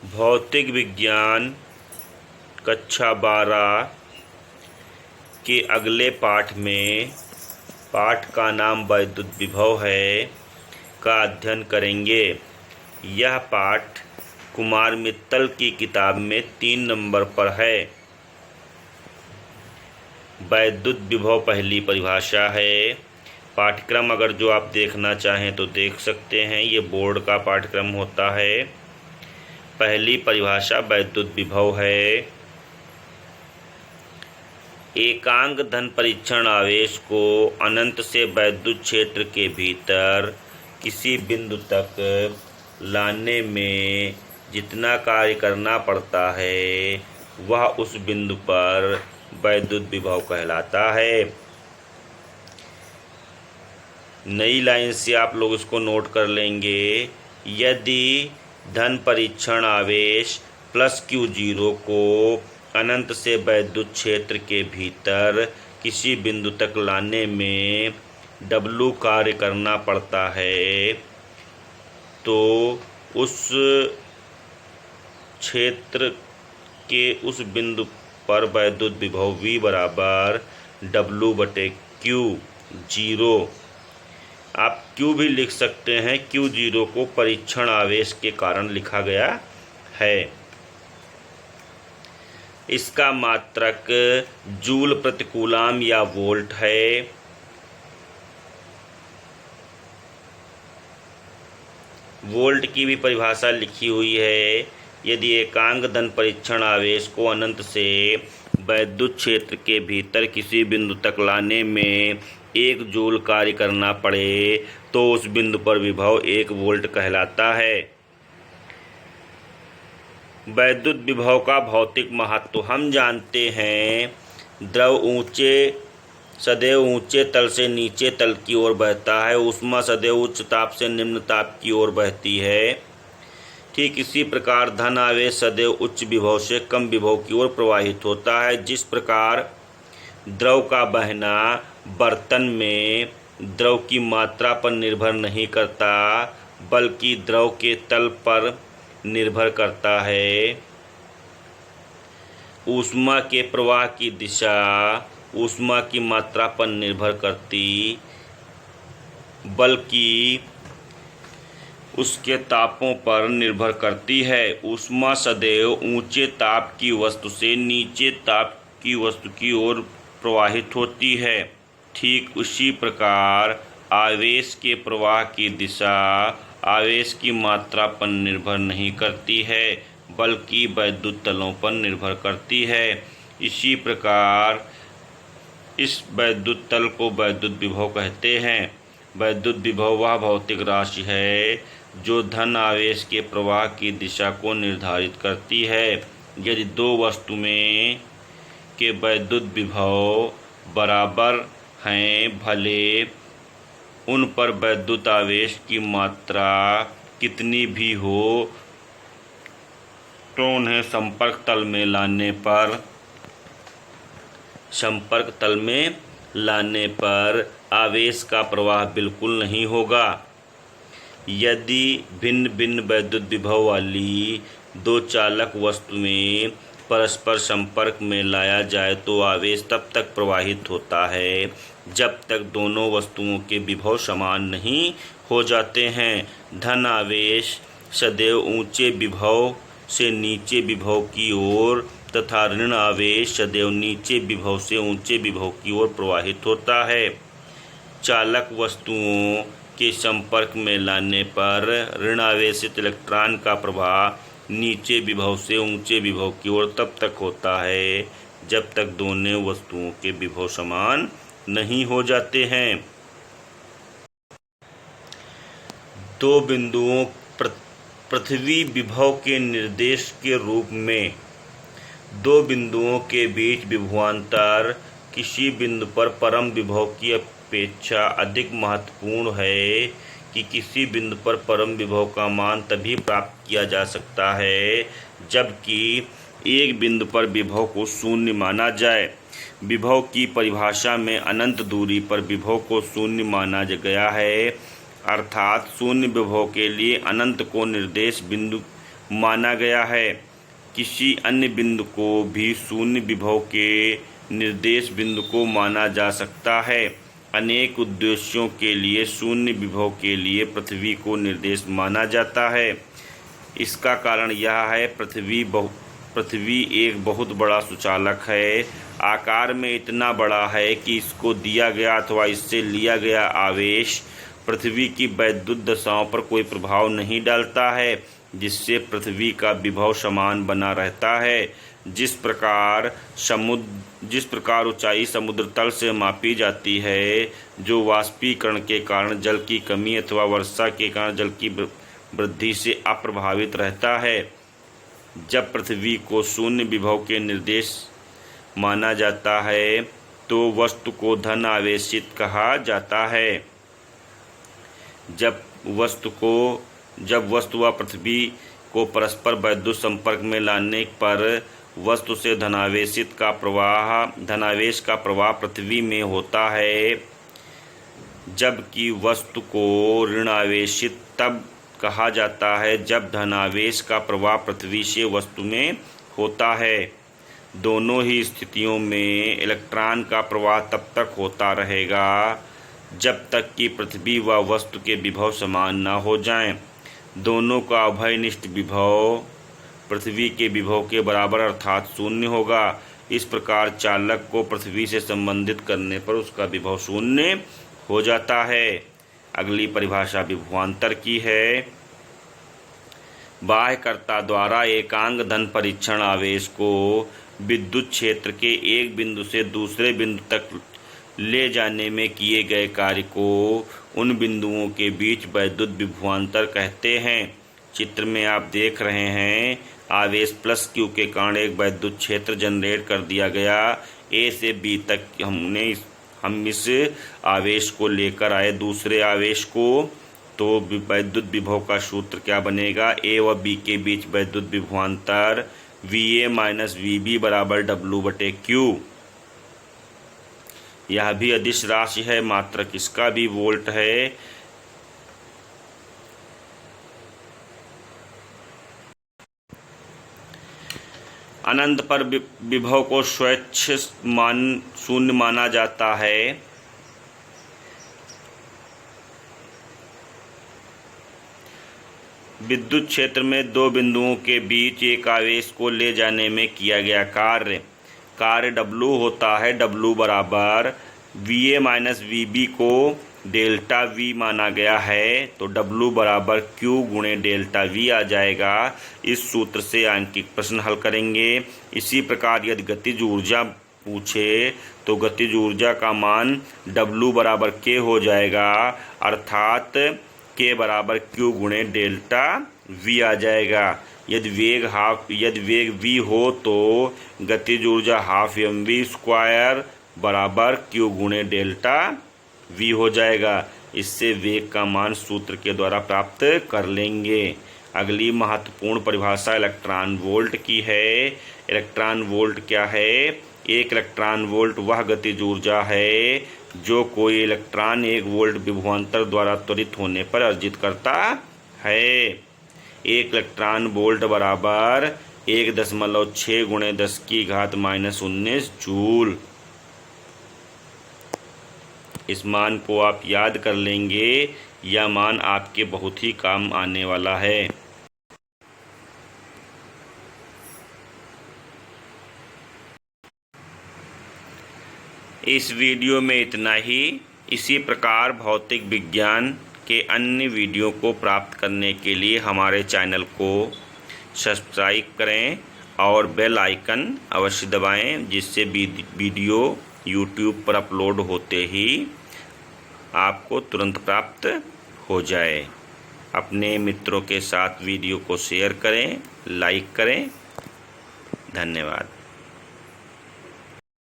भौतिक विज्ञान कक्षा 12 के अगले पाठ में, पाठ का नाम वैद्युत विभव है, का अध्ययन करेंगे। यह पाठ कुमार मित्तल की किताब में 3 नंबर पर है। वैद्युत विभव पहली परिभाषा है। पाठ्यक्रम अगर जो आप देखना चाहें तो देख सकते हैं, ये बोर्ड का पाठ्यक्रम होता है। पहली परिभाषा वैद्युत विभव है। एकांक धन परीक्षण आवेश को अनंत से वैद्युत क्षेत्र के भीतर किसी बिंदु तक लाने में जितना कार्य करना पड़ता है वह उस बिंदु पर वैद्युत विभव कहलाता है। नई लाइन से आप लोग इसको नोट कर लेंगे। यदि धन परीक्षण आवेश प्लस Q0 को अनंत से वैद्युत क्षेत्र के भीतर किसी बिंदु तक लाने में W कार्य करना पड़ता है, तो उस क्षेत्र के उस बिंदु पर वैद्युत विभव V बराबर W/Q0। आप Q भी लिख सकते हैं। Q0 को परीक्षण आवेश के कारण लिखा गया है। इसका मात्रक जूल प्रति कूलाम या वोल्ट है। वोल्ट की भी परिभाषा लिखी हुई है। यदि एकांक धन परीक्षण आवेश को अनंत से वैद्युत क्षेत्र के भीतर किसी बिंदु तक लाने में 1 जूल कार्य करना पड़े तो उस बिंदु पर विभव 1 वोल्ट कहलाता है। वैद्युत विभव का भौतिक महत्व हम जानते हैं। द्रव सदैव ऊंचे तल से नीचे तल की ओर बहता है। ऊष्मा सदैव उच्च ताप से निम्न ताप की ओर बहती है। ठीक इसी प्रकार धन आवेश सदैव उच्च विभव से कम विभव की ओर प्रवाहित होता है। जिस प्रकार द्रव का बहना बर्तन में द्रव की मात्रा पर निर्भर नहीं करता बल्कि द्रव के तल पर निर्भर करता है, ऊष्मा के प्रवाह की दिशा ऊष्मा की मात्रा पर निर्भर करती बल्कि उसके तापों पर निर्भर करती है। ऊष्मा सदैव ऊंचे ताप की वस्तु से नीचे ताप की वस्तु की ओर प्रवाहित होती है। ठीक उसी प्रकार आवेश के प्रवाह की दिशा आवेश की मात्रा पर निर्भर नहीं करती है बल्कि वैद्युत तलों पर निर्भर करती है। इसी प्रकार इस वैद्युत तल को वैद्युत विभव कहते हैं। वैद्युत विभव वह भौतिक राशि है जो धन आवेश के प्रवाह की दिशा को निर्धारित करती है। यदि 2 वस्तुएं के वैद्युत विभव बराबर हैं, भले उन पर वैद्युत आवेश की मात्रा कितनी भी हो, तो उन्हें संपर्क तल में लाने पर आवेश का प्रवाह बिल्कुल नहीं होगा। यदि भिन्न भिन्न वैद्युत विभव वाली 2 चालक वस्तुएं परस्पर संपर्क में लाया जाए तो आवेश तब तक प्रवाहित होता है जब तक दोनों वस्तुओं के विभव समान नहीं हो जाते हैं। धन आवेश सदैव ऊंचे विभव से नीचे विभव की ओर तथा ऋण आवेश सदैव नीचे विभव से ऊंचे विभव की ओर प्रवाहित होता है। चालक वस्तुओं के संपर्क में लाने पर ऋण आवेशित इलेक्ट्रॉन का प्रवाह नीचे विभव से ऊंचे विभव की ओर तब तक होता है जब तक दोनों वस्तुओं के विभव समान नहीं हो जाते हैं। 2 बिंदुओं पृथ्वी विभव के निर्देश के रूप में 2 बिंदुओं के बीच विभवांतर किसी बिंदु पर परम विभव की अपेक्षा अधिक महत्वपूर्ण है कि किसी बिंदु पर परम विभव का मान तभी प्राप्त किया जा सकता है जबकि एक बिंदु पर विभव को शून्य माना जाए। विभव की परिभाषा में अनंत दूरी पर विभव को शून्य माना गया है, अर्थात शून्य विभव के लिए अनंत को निर्देश बिंदु माना गया है। किसी अन्य बिंदु को भी शून्य विभव के निर्देश बिंदु को माना जा सकता है। अनेक उद्देश्यों के लिए शून्य विभव के लिए पृथ्वी को निर्देश माना जाता है। इसका कारण यह है पृथ्वी एक बहुत बड़ा सुचालक है। आकार में इतना बड़ा है कि इसको दिया गया अथवा इससे लिया गया आवेश पृथ्वी की वैद्युत दशाओं पर कोई प्रभाव नहीं डालता है, जिससे पृथ्वी का विभव समान बना रहता है। जिस प्रकार ऊंचाई समुद्र तल से मापी जाती है, जो वाष्पीकरण के कारण जल की कमी अथवा वर्षा के कारण जल की वृद्धि से अप्रभावित रहता है। जब पृथ्वी को शून्य विभव के निर्देश माना जाता है तो वस्तु को धन आवेशित कहा जाता है। जब वस्तु व पृथ्वी को परस्पर वैद्युत संपर्क में लाने पर वस्तु से धनावेश का प्रवाह पृथ्वी में होता है, जबकि वस्तु को ऋणावेशित तब कहा जाता है जब धनावेश का प्रवाह पृथ्वी से वस्तु में होता है। दोनों ही स्थितियों में इलेक्ट्रॉन का प्रवाह तब तक होता रहेगा जब तक कि पृथ्वी व वस्तु के विभव समान न हो जाएं। दोनों का उभयनिष्ठ विभव पृथ्वी के विभव के बराबर अर्थात शून्य होगा। इस प्रकार चालक को पृथ्वी से संबंधित करने पर उसका विभव शून्य हो जाता है। अगली परिभाषा विभवांतर की है। बाह्यकर्ता द्वारा एकांक धन परीक्षण आवेश को विद्युत क्षेत्र के एक बिंदु से दूसरे बिंदु तक ले जाने में किए गए कार्य को उन बिंदुओं के बीच वैद्युत विभवांतर कहते हैं। चित्र में आप देख रहे हैं आवेश प्लस क्यू के कारण एक वैद्युत क्षेत्र जनरेट कर दिया गया। ए से बी तक हम इस आवेश को लेकर आए दूसरे आवेश को, तो वैद्युत विभव का सूत्र क्या बनेगा? ए व बी के बीच वैद्युत विभवांतर VA माइनस VB बराबर W/Q। यह भी अदिश राशि है, मात्रक इसका भी वोल्ट है। अनंत पर विभव को स्वच्छ शून्य माना जाता है। विद्युत क्षेत्र में दो बिंदुओं के बीच एक आवेश को ले जाने में किया गया कार्य W होता है। W बराबर VA माइनस VB को डेल्टा V माना गया है, तो W बराबर Q गुणे डेल्टा V आ जाएगा। इस सूत्र से आंकिक प्रश्न हल करेंगे। इसी प्रकार यदि गतिज ऊर्जा पूछे तो गतिज ऊर्जा का मान W बराबर K हो जाएगा, अर्थात K बराबर Q गुणे डेल्टा V आ जाएगा। यदि वेग V हो तो गतिज ऊर्जा हाफ mv² बराबर Q गुणे डेल्टा V हो जाएगा। इससे वेग का मान सूत्र के द्वारा प्राप्त कर लेंगे। अगली महत्वपूर्ण परिभाषा इलेक्ट्रॉन वोल्ट की है। इलेक्ट्रॉन वोल्ट क्या है? एक इलेक्ट्रॉन वोल्ट वह गतिज ऊर्जा है जो कोई इलेक्ट्रॉन 1 वोल्ट विभवांतर द्वारा त्वरित होने पर अर्जित करता है। 1 इलेक्ट्रॉन वोल्ट बराबर 1.6 गुणे 10⁻⁻19 जूल। इस मान को आप याद कर लेंगे, यह मान आपके बहुत ही काम आने वाला है। इस वीडियो में इतना ही। इसी प्रकार भौतिक विज्ञान के अन्य वीडियो को प्राप्त करने के लिए हमारे चैनल को सब्सक्राइब करें और बेल आइकन अवश्य दबाएं, जिससे वीडियो YouTube पर अपलोड होते ही आपको तुरंत प्राप्त हो जाए। अपने मित्रों के साथ वीडियो को शेयर करें, लाइक करें। धन्यवाद।